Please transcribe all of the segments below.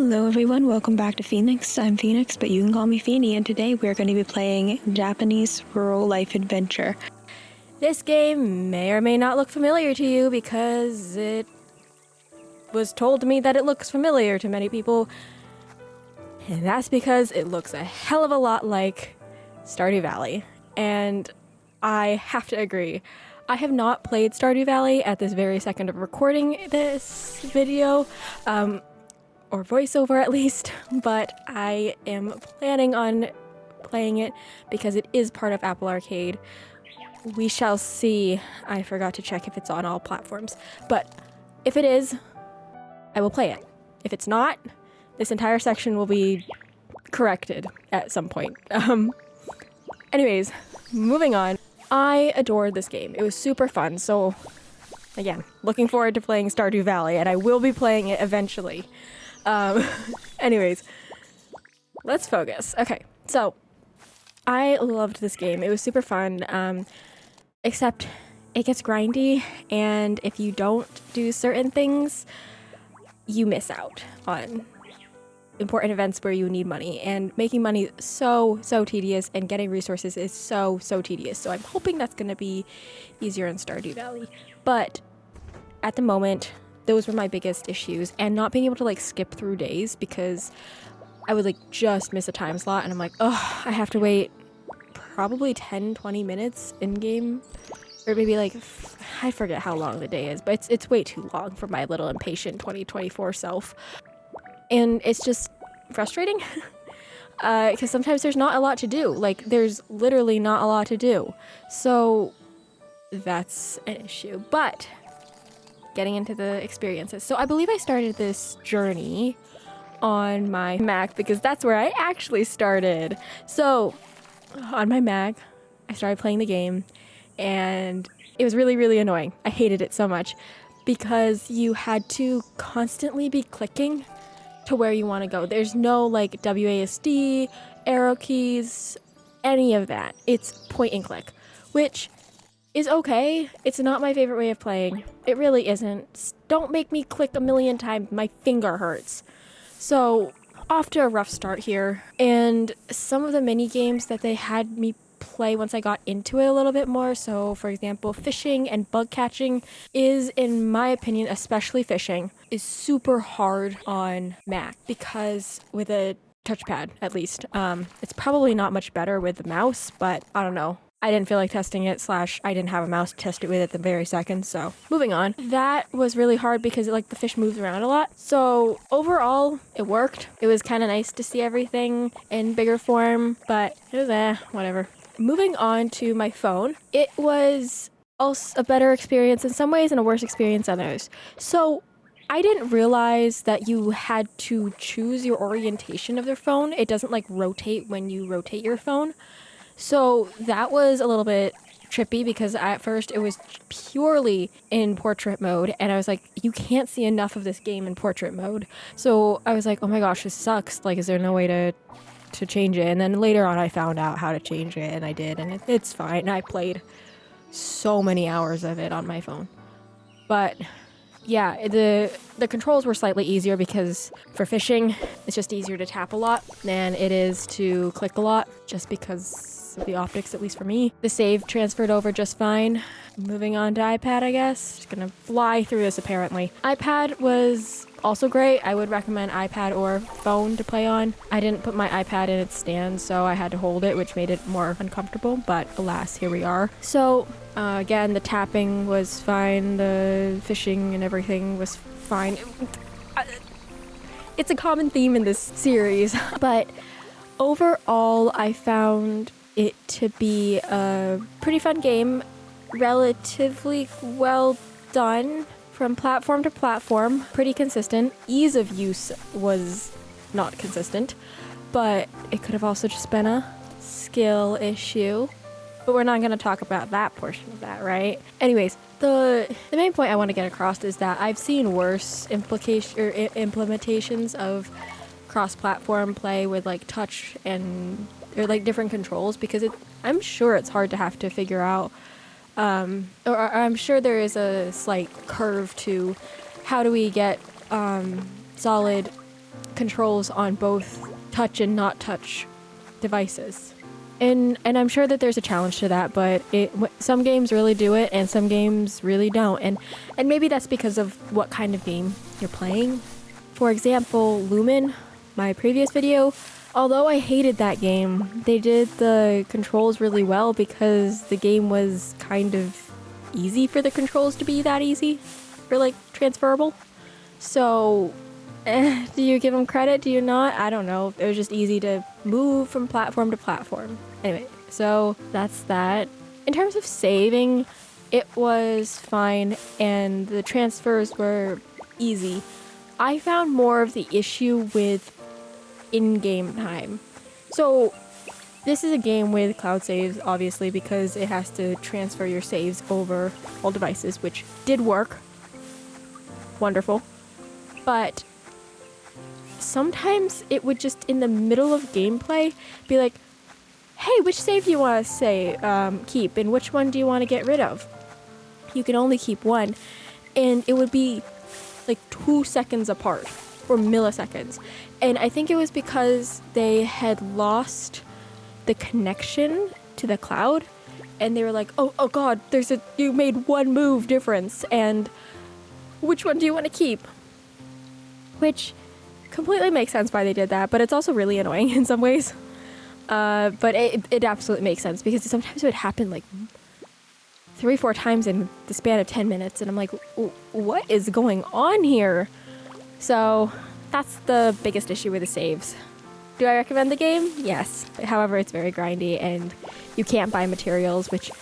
Hello everyone, welcome back to Phoenix. I'm Phoenix, but you can call me Feeny, and today we're going to be playing Japanese Rural Life Adventure. This game may or may not look familiar to you because it was told to me that it looks familiar to many people. And that's because it looks a hell of a lot like Stardew Valley. And I have to agree. I have not played Stardew Valley at this very second of recording this video, or voiceover at least, but I am planning on playing it because it is part of Apple Arcade. We shall see. I forgot to check if it's on all platforms, but if it is, I will play it. If it's not, this entire section will be corrected at some point. Anyways, moving on. I adored this game. It was super fun, so again, looking forward to playing Stardew Valley, and I will be playing it eventually. Anyways, let's focus. Okay, so I loved this game. It was super fun, except it gets grindy, and if you don't do certain things, you miss out on important events where you need money, and making money is so tedious, and getting resources is so tedious. So I'm hoping that's going to be easier in Stardew Valley. But at the moment, those were my biggest issues, and not being able to like skip through days because I would like just miss a time slot, and I'm like, oh, I have to wait probably 10-20 minutes in game, or maybe like I forget how long the day is, but it's way too long for my little impatient 2024 self. And it's just frustrating because sometimes there's not a lot to do. Like, there's literally not a lot to do. So that's an issue. But getting into the experiences. So I believe I started this journey on my Mac because that's where I actually started. So on my Mac, I started playing the game, and it was really annoying. I hated it so much because you had to constantly be clicking to where you want to go. There's no like WASD, arrow keys, any of that. It's point and click, which is okay. It's not my favorite way of playing. It really isn't. Don't make me click a million times. My finger hurts. So off to a rough start here. And some of the mini games that they had me play once I got into it a little bit more, so for example fishing and bug catching, is, in my opinion, especially fishing, is super hard on Mac because with a touchpad, at least. It's probably not much better with the mouse, but I don't know. I didn't feel like testing it, / I didn't have a mouse to test it with at the very second, so moving on. That was really hard because like the fish moves around a lot. So overall, it worked. It was kind of nice to see everything in bigger form, but it was whatever. Moving on to my phone, it was also a better experience in some ways and a worse experience in others. So I didn't realize that you had to choose your orientation of your phone. It doesn't like rotate when you rotate your phone. So that was a little bit trippy because at first it was purely in portrait mode, and I was like, you can't see enough of this game in portrait mode. So I was like, oh my gosh, this sucks. Like, is there no way to change it? And then later on I found out how to change it, and I did, and it's fine. I played so many hours of it on my phone. But yeah, the controls were slightly easier because for fishing, it's just easier to tap a lot than it is to click a lot, just because of the optics, at least for me. The save transferred over just fine. Moving on to iPad, I guess. Just gonna fly through this apparently. iPad was also great. I would recommend iPad or phone to play on. I didn't put my iPad in its stand, so I had to hold it, which made it more uncomfortable, but alas, here we are. So again, the tapping was fine, the fishing and everything was fine. It's a common theme in this series, but overall I found it to be a pretty fun game, relatively well done from platform to platform, pretty consistent. Ease of use was not consistent, but it could have also just been a skill issue. But we're not going to talk about that portion of that, right? Anyways, the main point I want to get across is that I've seen worse implementations of cross-platform play with like touch and or like different controls, because I'm sure it's hard to have to figure out, or I'm sure there is a slight curve to how do we get solid controls on both touch and not touch devices. And I'm sure that there's a challenge to that, but some games really do it and some games really don't. And maybe that's because of what kind of game you're playing. For example, Lumen, my previous video, although I hated that game, they did the controls really well because the game was kind of easy for the controls to be that easy or like transferable. So do you give them credit? Do you not? I don't know. It was just easy to move from platform to platform. Anyway, so that's that. In terms of saving, it was fine and the transfers were easy. I found more of the issue with in-game time. So this is a game with cloud saves, obviously, because it has to transfer your saves over all devices, which did work. Wonderful. But sometimes it would just, in the middle of gameplay, be like, hey, which save do you want to keep, and which one do you want to get rid of? You can only keep one, and it would be like 2 seconds apart, or milliseconds. And I think it was because they had lost the connection to the cloud, and they were like, oh god, you made one move difference, and which one do you want to keep? Which completely makes sense why they did that, but it's also really annoying in some ways. But it absolutely makes sense because sometimes it would happen like 3-4 times in the span of 10 minutes, and I'm like, what is going on here? So that's the biggest issue with the saves. Do I recommend the game? Yes. However, it's very grindy and you can't buy materials, which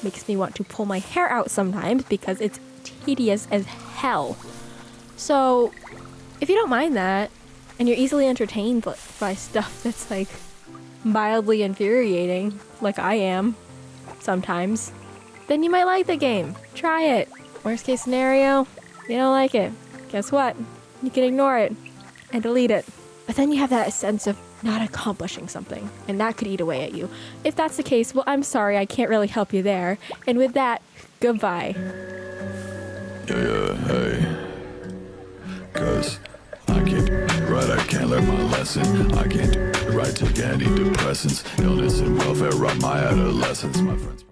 makes me want to pull my hair out sometimes because it's tedious as hell. So if you don't mind that and you're easily entertained by stuff that's like mildly infuriating, like I am sometimes, then you might like the game. Try it. Worst case scenario, you don't like it. Guess what? You can ignore it and delete it. But then you have that sense of not accomplishing something, and that could eat away at you. If that's the case, well, I'm sorry, I can't really help you there. And with that, goodbye. Yeah, hey. 'Cause I can't write, I can't learn my lesson. I can't write, take antidepressants. Illness and welfare robbed my adolescence. My friends.